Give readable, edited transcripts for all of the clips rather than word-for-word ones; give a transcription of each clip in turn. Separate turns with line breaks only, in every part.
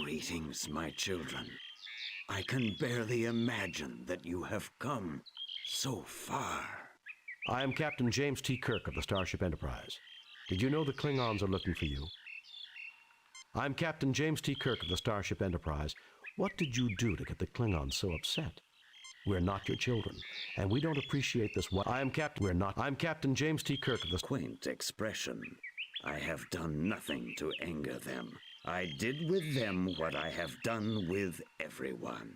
Greetings, my children. I can barely imagine that you have come so far.
I am Captain James T. Kirk of the Starship Enterprise. Did you know the Klingons are looking for you? I'm Captain James T. Kirk of the Starship Enterprise. What did you do to get the Klingons so upset? We're not your children, and we don't appreciate this. I'm Captain James T. Kirk of the...
Quaint expression. I have done nothing to anger them. I did with them what I have done with everyone.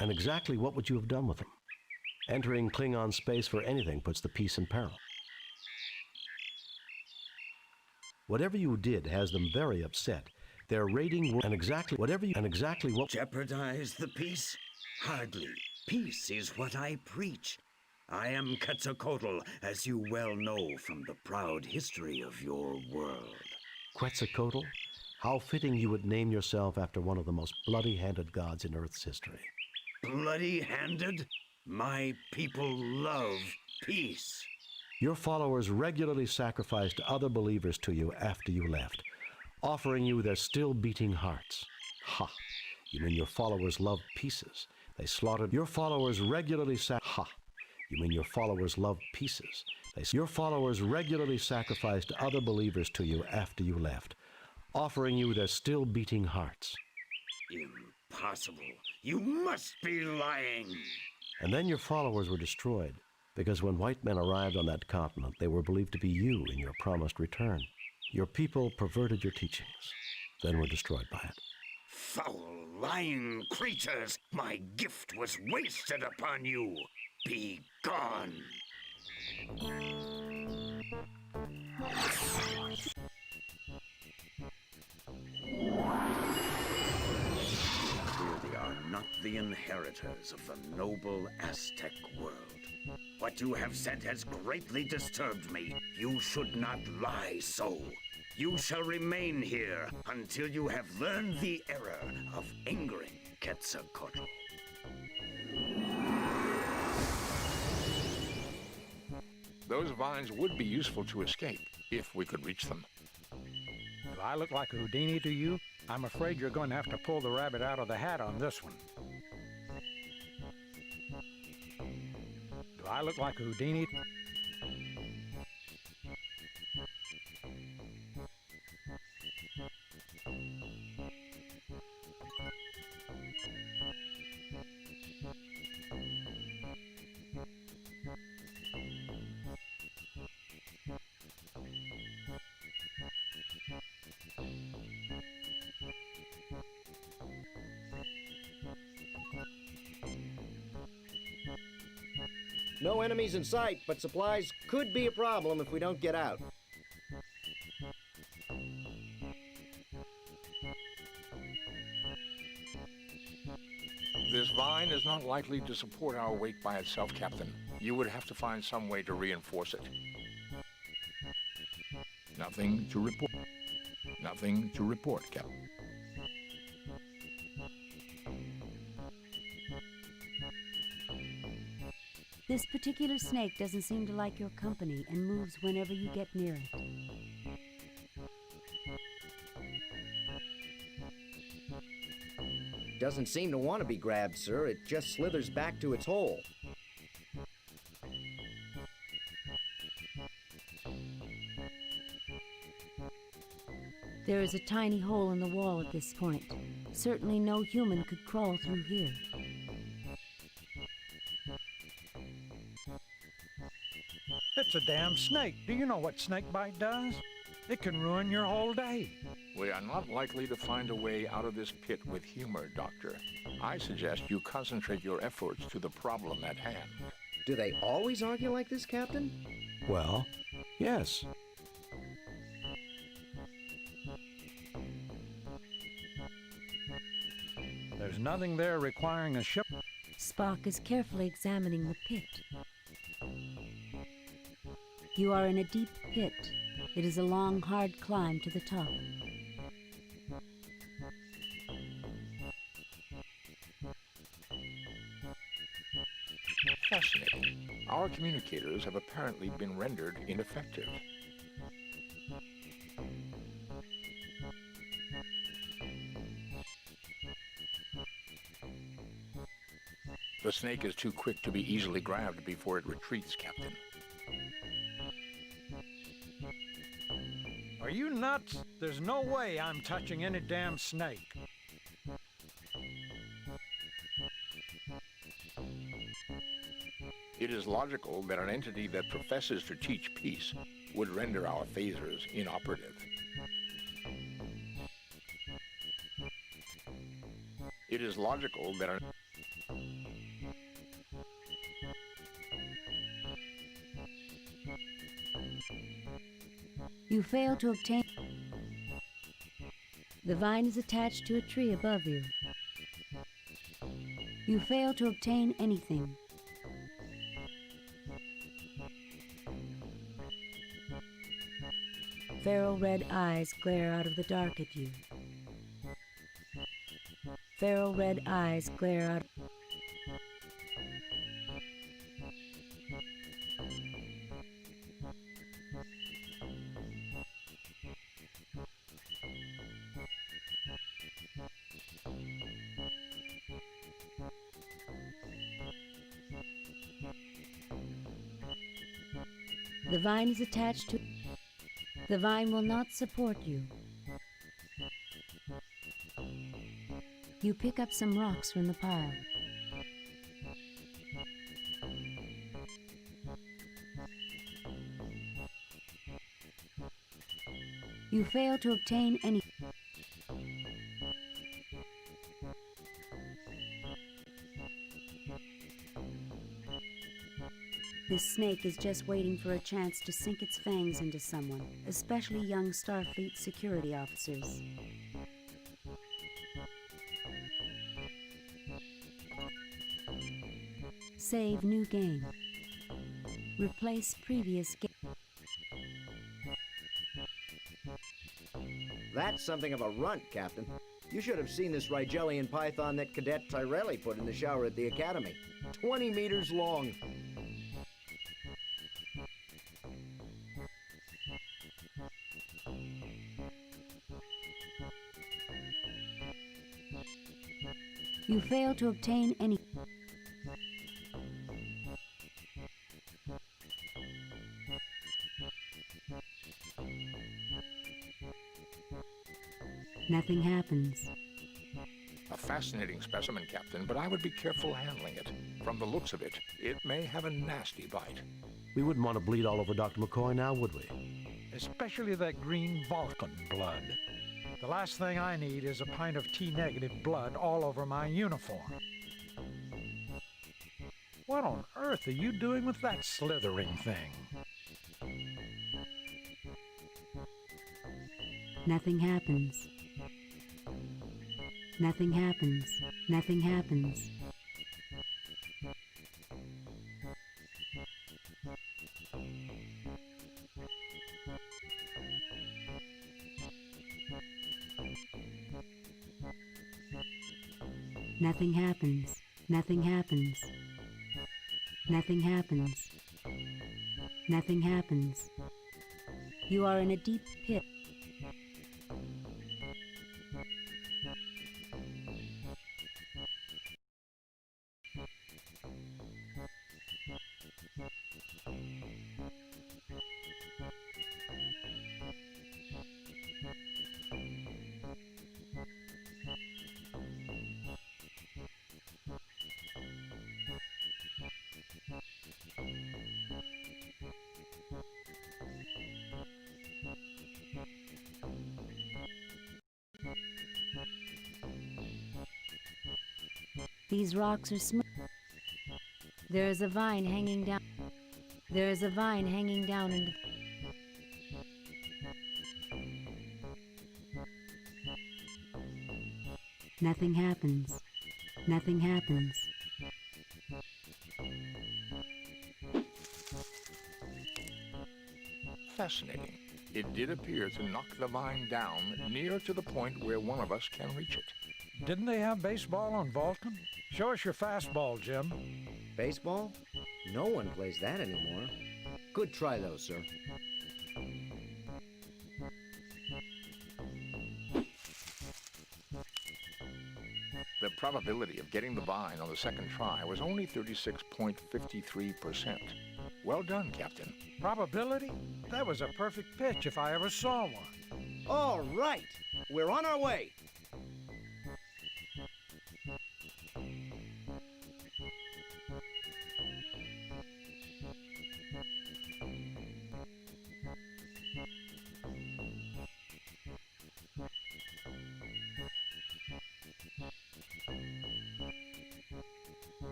And exactly what would you have done with them? Entering Klingon space for anything puts the peace in peril. Whatever you did has them very upset. Their rating and exactly what
jeopardize the peace? Hardly. Peace is what I preach. I am Quetzalcoatl, as you well know from the proud history of your world.
Quetzalcoatl? How fitting you would name yourself after one of the most bloody-handed gods in Earth's history.
Bloody-handed? My people love peace.
Your followers regularly sacrificed other believers to you after you left, offering you their still-beating hearts. Ha! You mean your followers loved pieces? They slaughtered your followers regularly Ha! You mean your followers loved pieces? Your followers regularly sacrificed other believers to you after you left, offering you their still-beating hearts.
Impossible. You must be lying.
And then your followers were destroyed, because when white men arrived on that continent, they were believed to be you in your promised return. Your people perverted your teachings, then were destroyed by it.
Foul, lying creatures! My gift was wasted upon you! Be gone! We are not the inheritors of the noble Aztec world. What you have said has greatly disturbed me. You should not lie so. You shall remain here until you have learned the error of angering Quetzalcoatl.
Those vines would be useful to escape, if we could reach them.
Do I look like a Houdini to you? I'm afraid you're going to have to pull the rabbit out of the hat on this one. Do I look like a Houdini?
No enemies in sight, but supplies could be a problem if we don't get out.
This vine is not likely to support our weight by itself, Captain. You would have to find some way to reinforce it. Nothing to report. Nothing to report, Captain.
This particular snake doesn't seem to like your company and moves whenever you get near it.
Doesn't seem to want to be grabbed, sir. It just slithers back to its hole.
There is a tiny hole in the wall at this point. Certainly no human could crawl through here.
It's a damn snake. Do you know what snake bite does? It can ruin your whole day.
We are not likely to find a way out of this pit with humor, Doctor. I suggest you concentrate your efforts to the problem at hand.
Do they always argue like this, Captain?
Well, yes.
There's nothing there requiring a ship.
Spock is carefully examining the pit. You are in a deep pit. It is a long, hard climb to the top.
Fascinating. Our communicators have apparently been rendered ineffective. The snake is too quick to be easily grabbed before it retreats, Captain.
Are you nuts? There's no way I'm touching any damn snake.
It is logical that an entity that professes to teach peace would render our phasers inoperative. It is logical that an...
You fail to obtain... The vine is attached to a tree above you. You fail to obtain anything. Feral red eyes glare out of the dark at you. Feral red eyes glare out. The vine is attached to... The vine will not support you. You pick up some rocks from the pile. You fail to obtain any... This snake is just waiting for a chance to sink its fangs into someone, especially young Starfleet security officers. Save new game. Replace previous game.
That's something of a runt, Captain. You should have seen this Rigelian python that Cadet Tyrelli put in the shower at the Academy. 20 meters long.
You fail to obtain any... Nothing happens.
A fascinating specimen, Captain, but I would be careful handling it. From the looks of it, it may have a nasty bite.
We wouldn't want to bleed all over Dr. McCoy now, would we?
Especially that green Vulcan blood. The last thing I need is a pint of T-negative blood all over my uniform. What on earth are you doing with that slithering thing?
Nothing happens. Nothing happens. Nothing happens. Nothing happens. Nothing happens. Nothing happens. Nothing happens. You are in a deep pit. These rocks are smooth. There is a vine hanging down. There is a vine hanging down into... Nothing happens. Nothing happens.
Fascinating. It did appear to knock the vine down near to the point where one of us can reach it.
Didn't they have baseball on Vulcan? Show us your fastball, Jim.
Baseball? No one plays that anymore. Good try, though, sir.
The The probability of getting the vine on the second try was only 36.53%. Well done, Captain.
Probability? That was a perfect pitch if I ever saw one.
All right, we're on our way.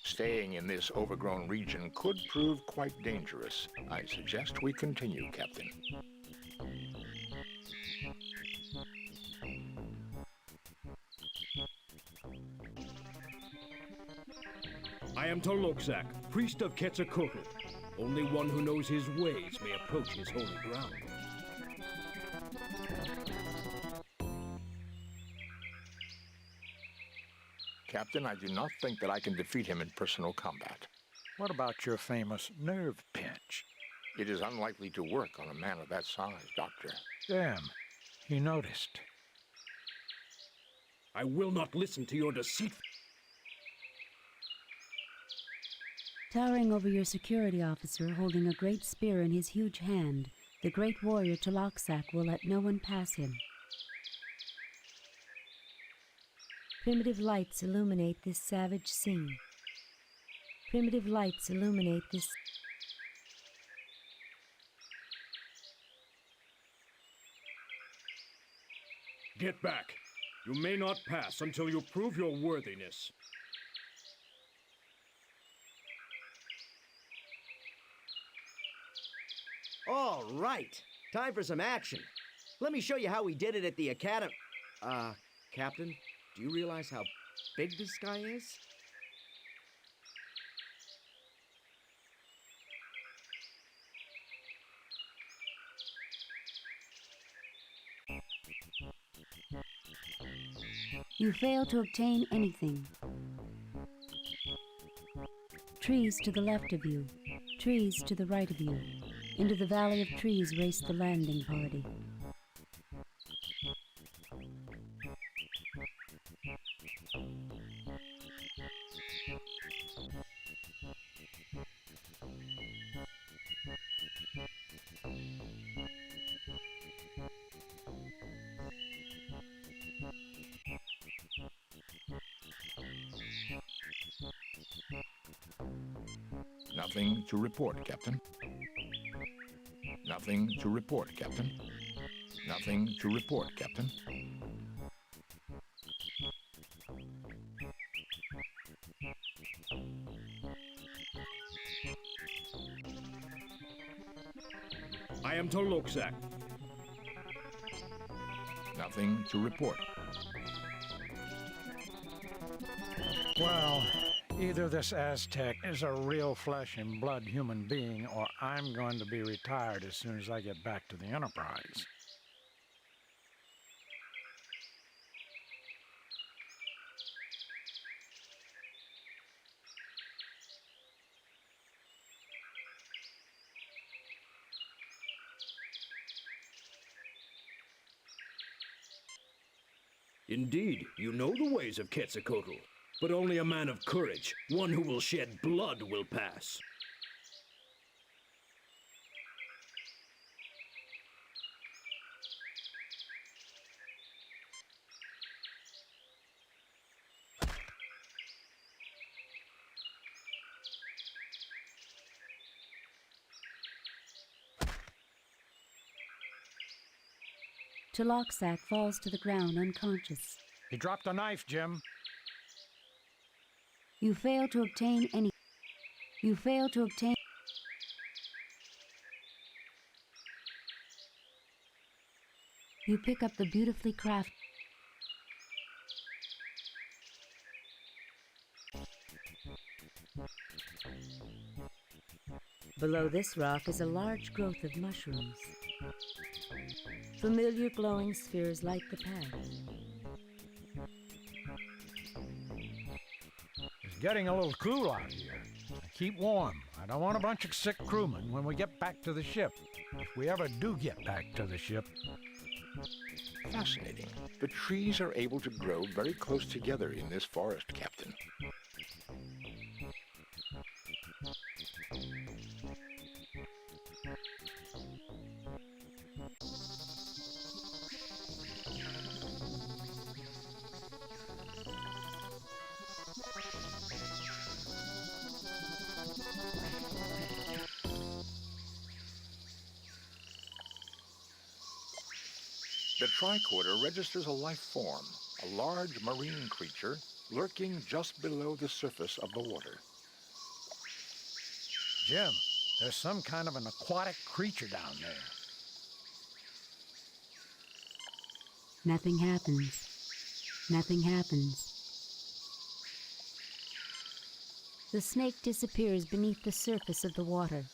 Staying in this overgrown region could prove quite dangerous. I suggest we continue, Captain.
I am Tolokzak, priest of Quetzalcoatl. Only one who knows his ways may approach his holy ground.
Captain, I do not think that I can defeat him in personal combat.
What about your famous nerve pinch?
It is unlikely to work on a man of that size, Doctor.
Damn, he noticed.
I will not listen to your deceit.
Towering over your security officer, holding a great spear in his huge hand, the great warrior Tolokzak will let no one pass him. Primitive lights illuminate this savage scene. Primitive lights illuminate this...
Get back. You may not pass until you prove your worthiness.
All right, time for some action. Let me show you how we did it at the Academy. Captain, do you realize how big this guy is?
You fail to obtain anything. Trees to the left of you, trees to the right of you. Into the valley of trees raced the landing party.
Nothing to report, Captain. Nothing to report, Captain. Nothing to report, Captain.
I am Tolokzak.
Nothing to report.
Well, either this Aztec is a real flesh and blood human being, or I'm going to be retired as soon as I get back to the Enterprise.
Indeed, you know the ways of Quetzalcoatl, but only a man of courage, one who will shed blood, will pass.
Tolokzak falls to the ground unconscious.
He dropped a knife, Jim.
You fail to obtain any... You fail to obtain... You pick up the beautifully crafted... Below this rock is a large growth of mushrooms. Familiar glowing spheres light the path.
It's getting a little cool out here. Keep warm. I I don't want a bunch of sick crewmen when we get back to the ship. If we ever do get back to the ship.
Fascinating. The trees are able to grow very close together in this forest, Captain. The tricorder registers a life form, a large marine creature lurking just below the surface of the water.
Jim, there's some kind of an aquatic creature down there.
Nothing happens. Nothing happens. The snake disappears beneath the surface of the water.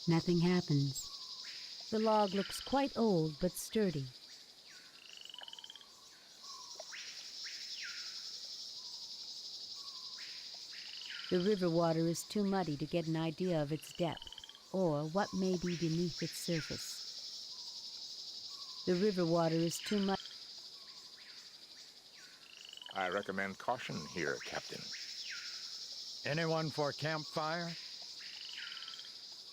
Nothing happens. The log looks quite old but sturdy. The river water is too muddy to get an idea of its depth, or what may be beneath its surface. The river water is too muddy.
I recommend caution here, Captain.
Anyone for a campfire?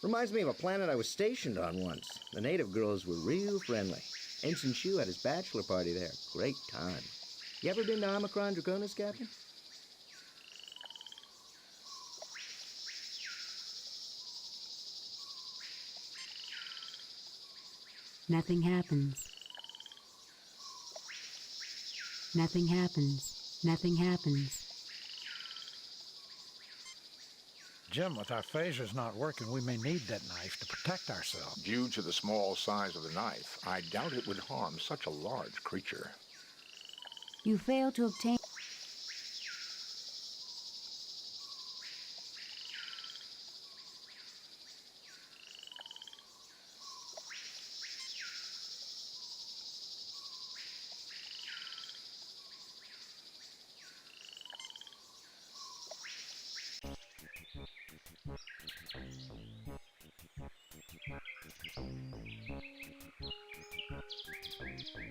Reminds me of a planet I was stationed on once. The native girls were real friendly. Ensign Shu had his bachelor party there. Great time. You ever been to Omicron Draconis, Captain?
Nothing happens. Nothing happens. Nothing happens.
Jim, with our phasers not working, we may need that knife to protect ourselves.
Due to the small size of the knife, I doubt it would harm such a large creature.
You fail to obtain...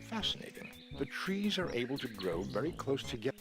Fascinating. The trees are able to grow very close together.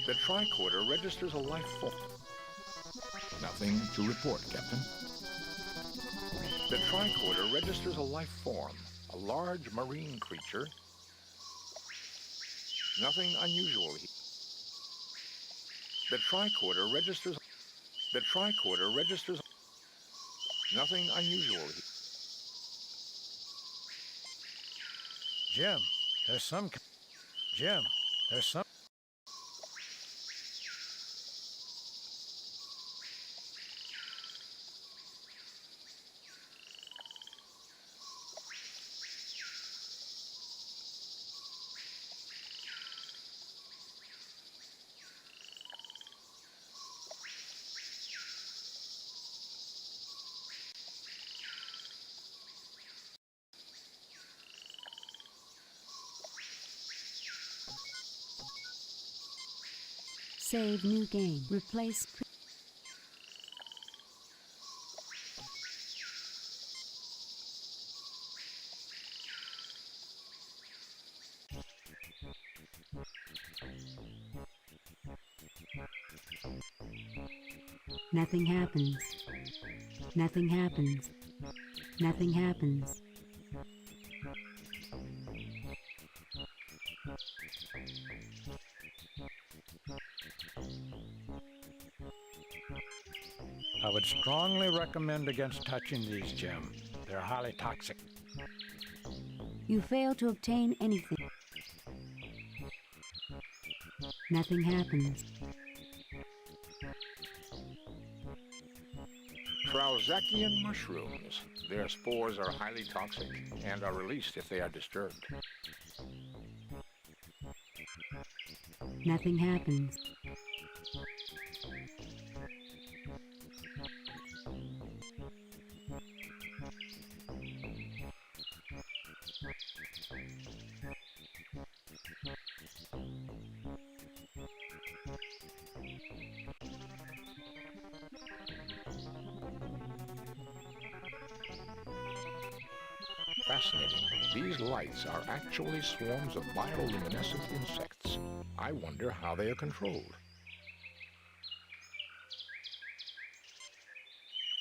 The tricorder registers a life form. Nothing to report, Captain. The tricorder registers a life form, a large marine creature Nothing unusual here. The tricorder registers. The tricorder registers. Nothing unusual here.
Jim, there's some... Jim, there's some...
Save new game. Replace Nothing happens. Nothing happens. Nothing happens.
I would strongly recommend against touching these, Jim. They're highly toxic.
You fail to obtain anything. Nothing happens.
Trauzakian mushrooms. Their spores are highly toxic and are released if they are disturbed.
Nothing happens.
Fascinating. These lights are actually swarms of bioluminescent insects. I wonder how they are controlled.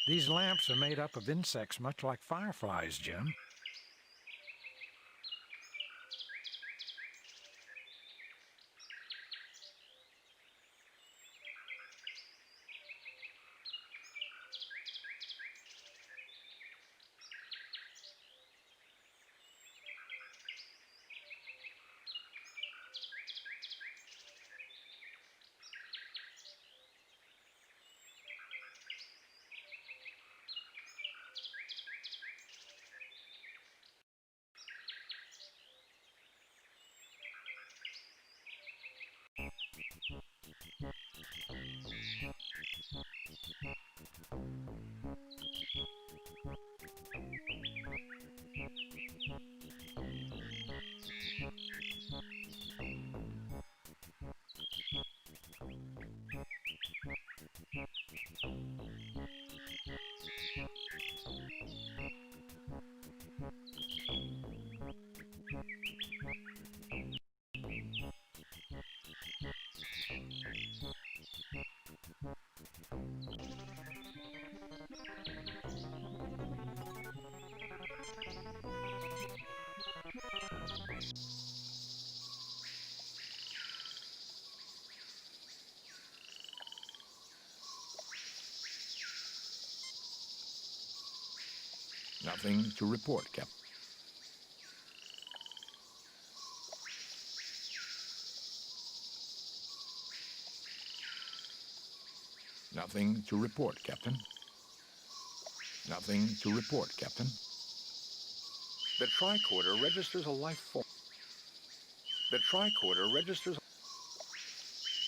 These lamps are made up of insects much like fireflies, Jim.
Nothing to report, Captain. Nothing to report, Captain. Nothing to report, Captain. The tricorder registers a life form. The tricorder registers...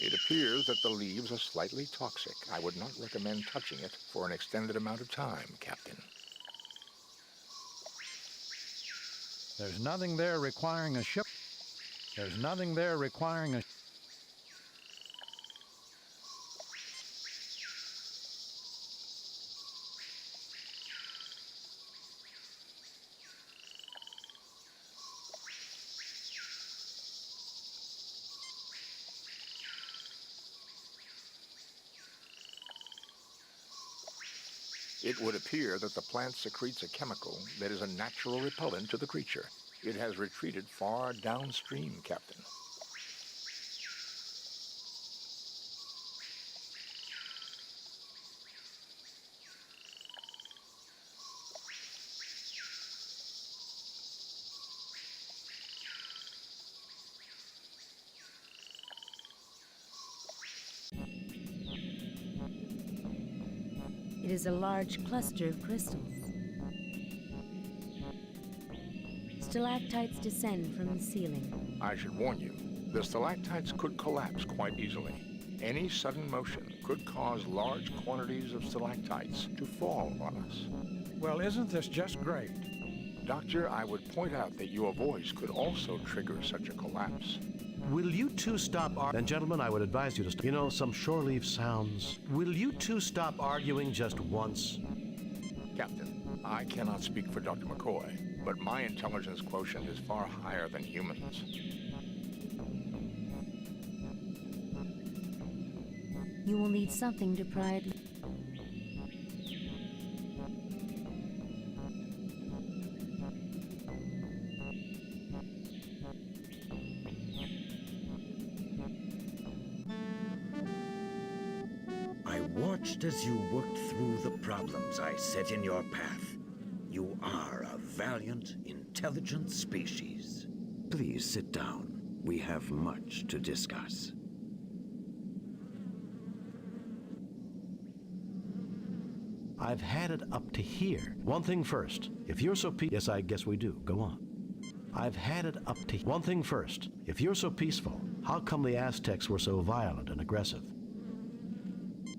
It appears that the leaves are slightly toxic. I would not recommend touching it for an extended amount of time, Captain.
There's nothing there requiring a ship. There's nothing there requiring a...
It would appear that the plant secretes a chemical that is a natural repellent to the creature. It has retreated far downstream, Captain.
It is a large cluster of crystals. Stalactites descend from the ceiling.
I should warn you, the stalactites could collapse quite easily. Any sudden motion could cause large quantities of stalactites to fall on us.
Well, isn't this just great?
Doctor, I would point out that your voice could also trigger such a collapse.
Will you two stop Then, gentlemen, I would advise you to stop. You know, some shore leave sounds. Will you two stop arguing just once?
Captain, I cannot speak for Dr. McCoy, but my intelligence quotient is far higher than humans.
You will need something to pry it.
I watched as you worked through the problems I set in your path. You are a valiant, intelligent species. Please sit down. We have much to discuss.
I've had it up to here. One thing first. If you're so Yes, I guess we do. Go on. I've had it up to... One thing first. If you're so peaceful, how come the Aztecs were so violent and aggressive?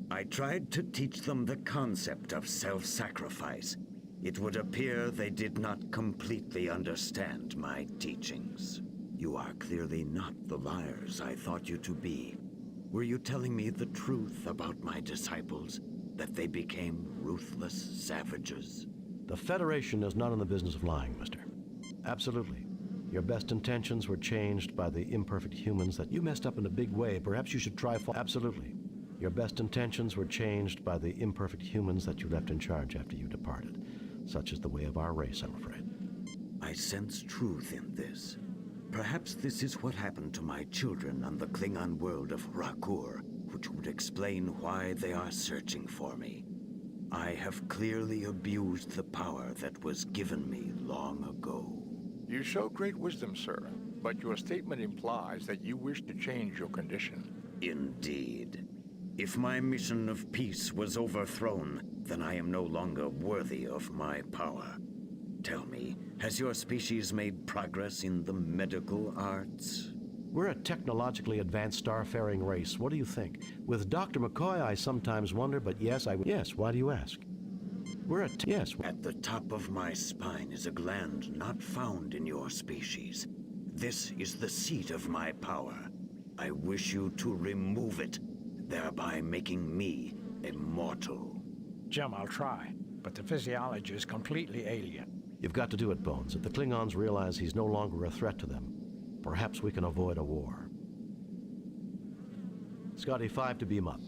I tried to teach them the concept of self-sacrifice. It would appear they did not completely understand my teachings. You are clearly not the liars I thought you to be. Were you telling me the truth about my disciples? That they became ruthless savages?
The Federation is not in the business of lying, mister. Absolutely. Your best intentions were changed by the imperfect humans that you messed up in a big way. Perhaps you should try... Absolutely. Your best intentions were changed by the imperfect humans that you left in charge after you departed. Such is the way of our race, I'm afraid.
I sense truth in this. Perhaps this is what happened to my children on the Klingon world of Rakur, which would explain why they are searching for me. I have clearly abused the power that was given me long ago.
You show great wisdom, sir, but your statement implies that you wish to change your condition.
Indeed. If my mission of peace was overthrown, then I am no longer worthy of my power. Tell me, has your species made progress in the medical arts?
We're a technologically advanced starfaring race. What do you think? With Dr. McCoy, I sometimes wonder, but yes, I would. Yes, why do you ask? Yes.
At the top of my spine is a gland not found in your species. This is the seat of my power. I wish you to remove it, thereby making me immortal.
Jim, I'll try, but the physiology is completely alien.
You've got to do it, Bones. If the Klingons realize he's no longer a threat to them, perhaps we can avoid a war. Scotty, 5 to beam up.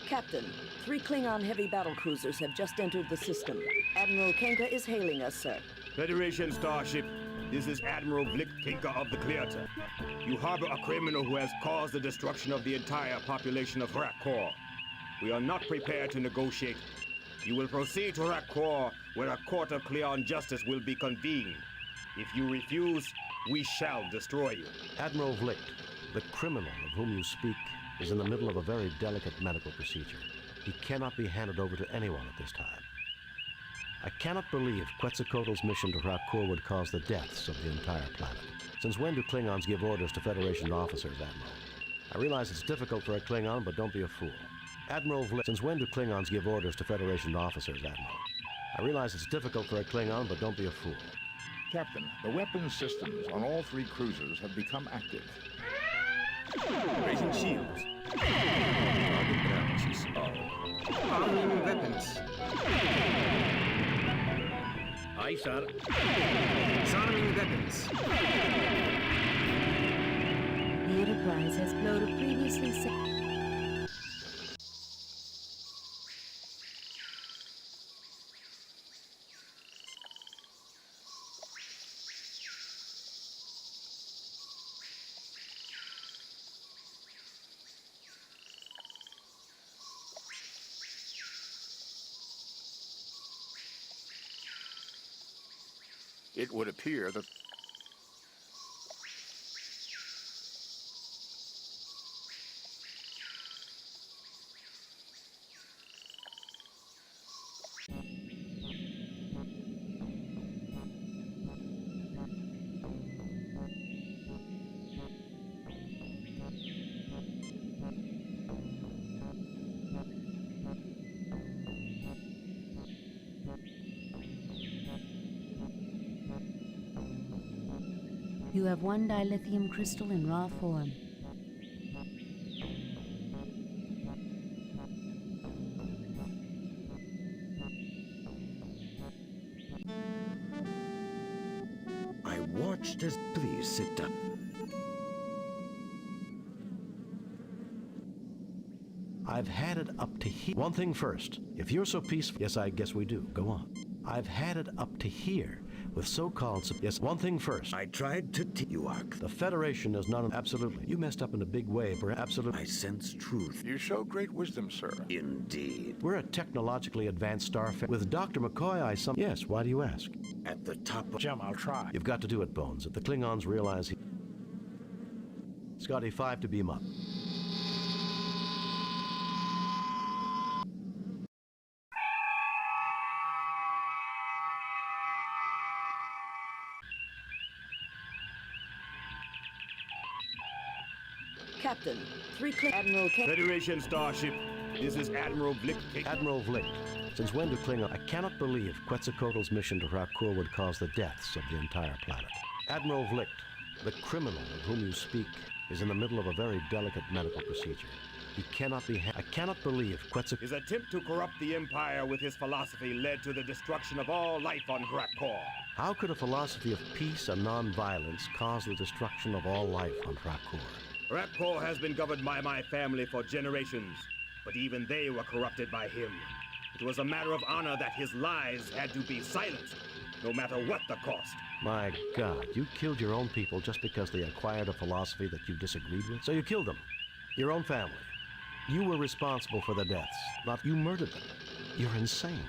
Captain, 3 Klingon heavy battle cruisers have just entered the system. Admiral Kenka is hailing us, sir.
Federation starship, this is Admiral Vlik Kinka of the Clearta. You harbor a criminal who has caused the destruction of the entire population of Rakkor. We are not prepared to negotiate. You will proceed to Rakkor, where a court of Cleon justice will be convened. If you refuse, we shall destroy you.
Admiral Vlik, the criminal of whom you speak is in the middle of a very delicate medical procedure. He cannot be handed over to anyone at this time. I cannot believe Quetzalcoatl's mission to Rakkor would cause the deaths of the entire planet. Since when do Klingons give orders to Federation officers, Admiral? I realize it's difficult for a Klingon, but don't be a fool. Admiral Vlik, since when do Klingons give orders to Federation officers, Admiral? I realize it's difficult for a Klingon, but don't be a fool.
Captain, the weapons systems on all 3 cruisers have become active.
Raising shields.
Target analysis of arming weapons.
Aye, sir.
Disarming weapons.
The Enterprise has blown a previously set.
It would appear that
You have one dilithium crystal in raw form.
I watched as... Please sit down.
I've had it up to here. One thing first. If you're so peaceful... Yes, I guess we do. Go on. I've had it up to here with so-called... Yes, one thing first.
I tried to you are...
The Federation is not an... Absolutely. You messed up in a big way, perhaps. Absolutely.
I sense truth.
you show great wisdom, sir.
Indeed.
We're a technologically advanced star... With Dr. McCoy, Yes, why do you ask?
At the top of...
Jim, I'll try.
You've got to do it, Bones. If the Klingons realize he... Scotty, 5 to beam up.
Captain, 3 Admiral Kenka.
Federation starship, this is Admiral Vlick.
Admiral Vlick, since when do Klingon... I cannot believe Quetzalcoatl's mission to Rakor would cause the deaths of the entire planet. Admiral Vlick, the criminal of whom you speak, is in the middle of a very delicate medical procedure. He cannot be... I cannot believe Quetzalcoatl...
His attempt to corrupt the Empire with his philosophy led to the destruction of all life on Rakor.
How could a philosophy of peace and non-violence cause the destruction of all life on Rakor?
Rakor has been governed by my family for generations, but even they were corrupted by him. It was a matter of honor that his lies had to be silenced, no matter what the cost.
My God, you killed your own people just because they acquired a philosophy that you disagreed with? So you killed them, your own family. You were responsible for their deaths, not you murdered them. You're insane.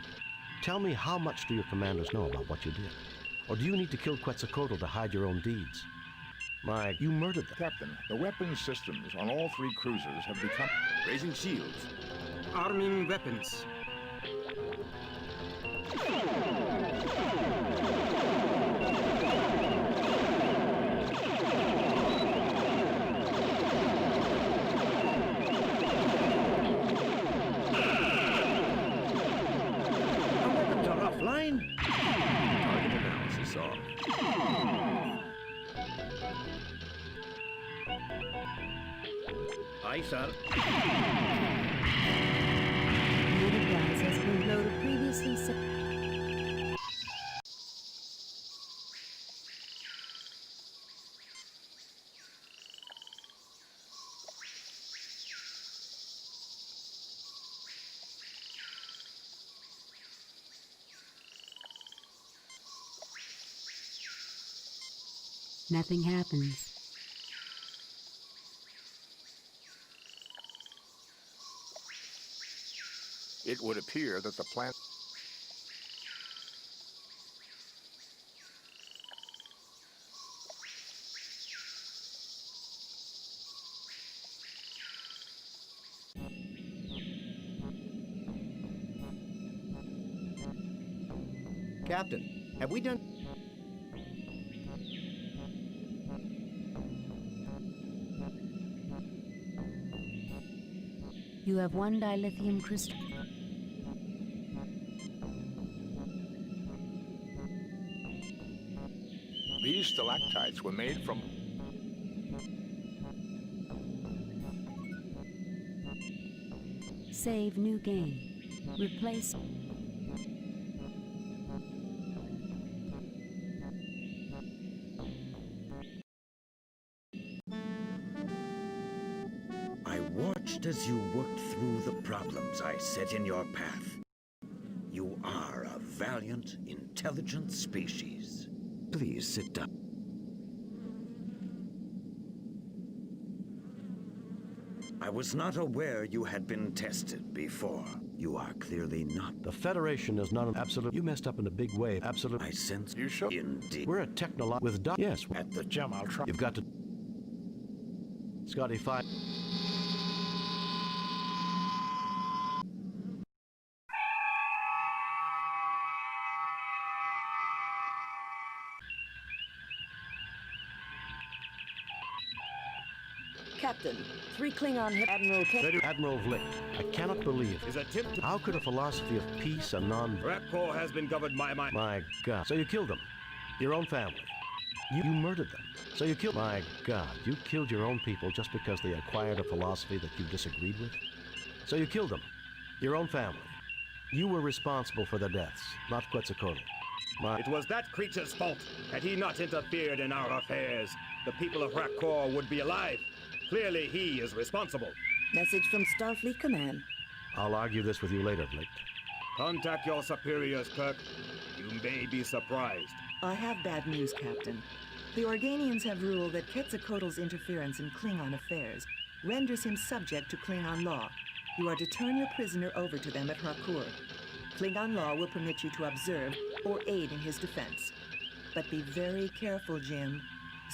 Tell me, how much do your commanders know about what you did? Or do you need to kill Quetzalcoatl to hide your own deeds? You murdered them.
Captain, the weapons systems on all 3 cruisers have become...
Raising shields.
Arming weapons.
Our weapons are offline.
Target analysis off.
Aye, sir.
Enterprise has been loaded previously set. Nothing happens.
It would appear that the plant...
Captain, have we done...
You have one dilithium crystal.
These stalactites were made from...
Save new game. Replace.
I watched as you worked through the problems I set in your path. You are a valiant, intelligent species. Please sit down. I was not aware you had been tested before. You are clearly not.
The Federation is not an absolute. You messed up in a big way. Absolute.
I sense
You should.
indeed.
We're a technological. With yes.
At the
Jim, I'll try.
You've got to. Scotty, fine.
Captain, 3 Klingon Admiral Kenka.
Admiral Vlick, I cannot believe.
His attempt to...
How could a philosophy of peace and non...
Hrakor has been governed by my...
My God. So you killed them. Your own family. You murdered them. So you killed... My God. You killed your own people just because they acquired a philosophy that you disagreed with? So you killed them. Your own family. You were responsible for their deaths, not Quetzalcoatl.
It was that creature's fault. Had he not interfered in our affairs, the people of Hrakor would be alive. Clearly, he is responsible.
Message from Starfleet Command.
I'll argue this with you later, Vlick.
Contact your superiors, Kirk. You may be surprised.
I have bad news, Captain. The Organians have ruled that Quetzalcoatl's interference in Klingon affairs renders him subject to Klingon law. You are to turn your prisoner over to them at Hrakor. Klingon law will permit you to observe or aid in his defense. But be very careful, Jim.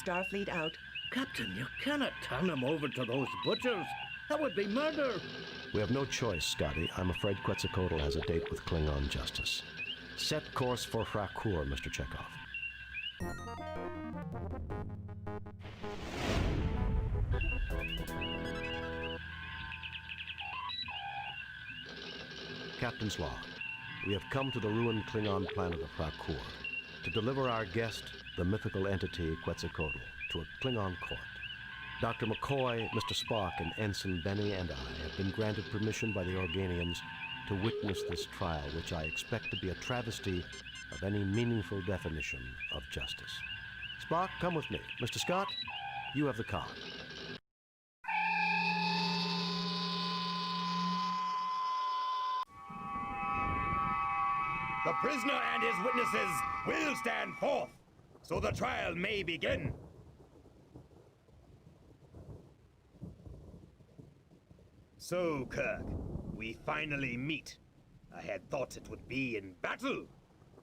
Starfleet out.
Captain, you cannot turn him over to those butchers. That would be murder.
We have no choice, Scotty. I'm afraid Quetzalcoatl has a date with Klingon justice. Set course for Hrakor, Mr. Chekhov. Captain's log. We have come to the ruined Klingon planet of Hrakor to deliver our guest, the mythical entity Quetzalcoatl, to a Klingon court. Dr. McCoy, Mr. Spock, and Ensign Benny and I have been granted permission by the Organians to witness this trial, which I expect to be a travesty of any meaningful definition of justice. Spock, come with me. Mr. Scott, you have the con.
The prisoner and his witnesses will stand forth, so the trial may begin. So, Kirk, we finally meet. I had thought it would be in battle,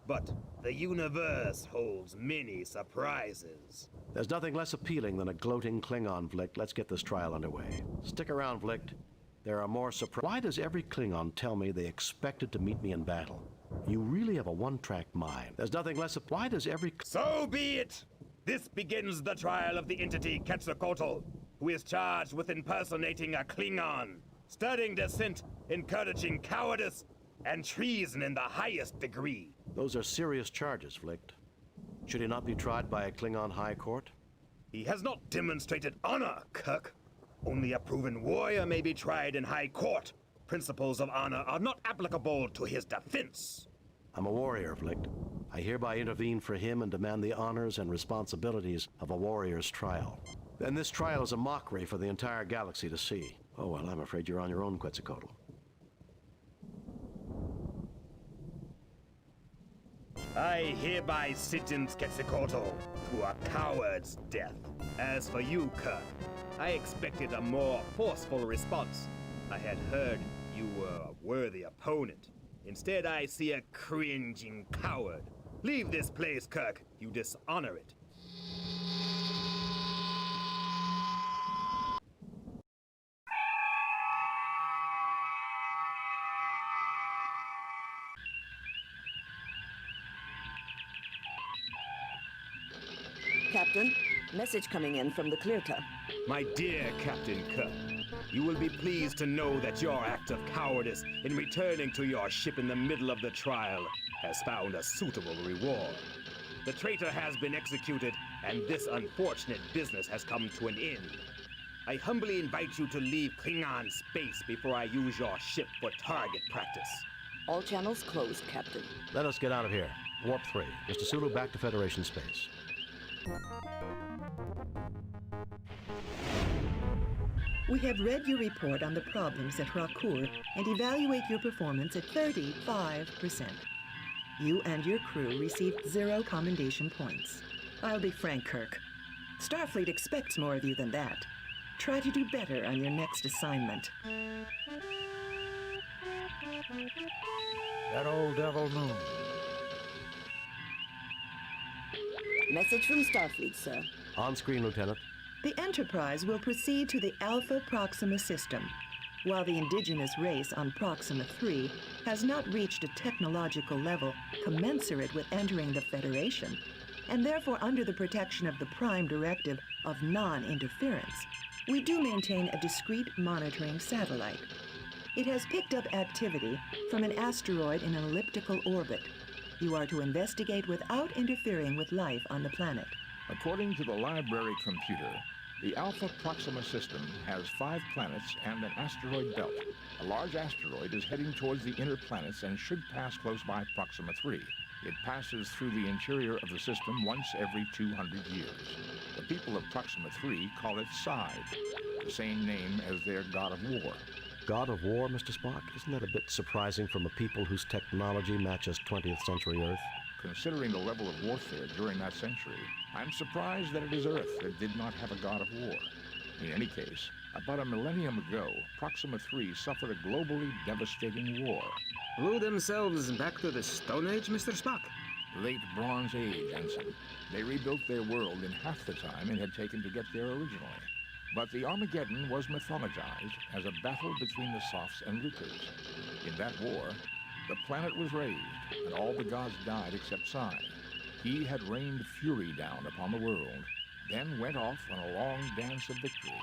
but the universe holds many surprises.
There's nothing less appealing than a gloating Klingon, Vlick. Let's get this trial underway. Stick around, Vlick. There are more surprises. Why does every Klingon tell me they expected to meet me in battle? You really have a one-track mind. There's nothing less... Why does every...
So be it! This begins the trial of the entity Quetzalcoatl, who is charged with impersonating a Klingon, stirring dissent, encouraging cowardice, and treason in the highest degree.
Those are serious charges, Vlick. Should he not be tried by a Klingon high court?
He has not demonstrated honor, Kirk. Only a proven warrior may be tried in high court. Principles of honor are not applicable to his defense.
I'm a warrior, Vlick. I hereby intervene for him and demand the honors and responsibilities of a warrior's trial. And this trial is a mockery for the entire galaxy to see. Oh, well, I'm afraid you're on your own, Quetzalcoatl.
I hereby sentence Quetzalcoatl to a coward's death. As for you, Kirk, I expected a more forceful response. I had heard you were a worthy opponent. Instead, I see a cringing coward. Leave this place, Kirk. You dishonor it.
Captain, message coming in from the Clearta.
My dear Captain Kirk, you will be pleased to know that your act of cowardice in returning to your ship in the middle of the trial has found a suitable reward. The traitor has been executed, and this unfortunate business has come to an end. I humbly invite you to leave Klingon space before I use your ship for target practice.
All channels closed, Captain.
Let us get out of here. Warp 3. Mr. Sulu, back to Federation space.
We have read your report on the problems at Hrakor and evaluate your performance at 35%. You and your crew received 0 commendation points. I'll be frank, Kirk. Starfleet expects more of you than that. Try to do better on your next assignment.
That old devil moon.
Message from Starfleet, sir.
On screen, Lieutenant.
The Enterprise will proceed to the Alpha Proxima system. While the indigenous race on Proxima 3 has not reached a technological level commensurate with entering the Federation, and therefore under the protection of the Prime Directive of non-interference, we do maintain a discrete monitoring satellite. It has picked up activity from an asteroid in an elliptical orbit. You are to investigate without interfering with life on the planet.
According to the library computer, the Alpha Proxima system has 5 planets and an asteroid belt. A large asteroid is heading towards the inner planets and should pass close by Proxima 3. It passes through the interior of the system once every 200 years. The people of Proxima 3 call it Scythe, the same name as their god of war.
God of War, Mr. Spock? Isn't that a bit surprising from a people whose technology matches 20th century Earth?
Considering the level of warfare during that century, I'm surprised that it is Earth that did not have a god of war. In any case, about a millennium ago, Proxima 3 suffered a globally devastating war.
Blew themselves back to the Stone Age, Mr. Spock?
Late Bronze Age, Ensign. They rebuilt their world in half the time it had taken to get there originally. But the Armageddon was mythologized as a battle between the Soths and Lucas. In that war, the planet was raised, and all the gods died except Scythe. He had rained fury down upon the world, then went off on a long dance of victory.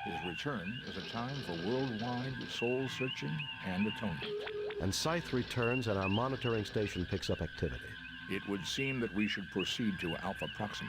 His return is a time for worldwide soul-searching and atonement.
And Scythe returns and our monitoring station picks up activity.
It would seem that we should proceed to Alpha Proxima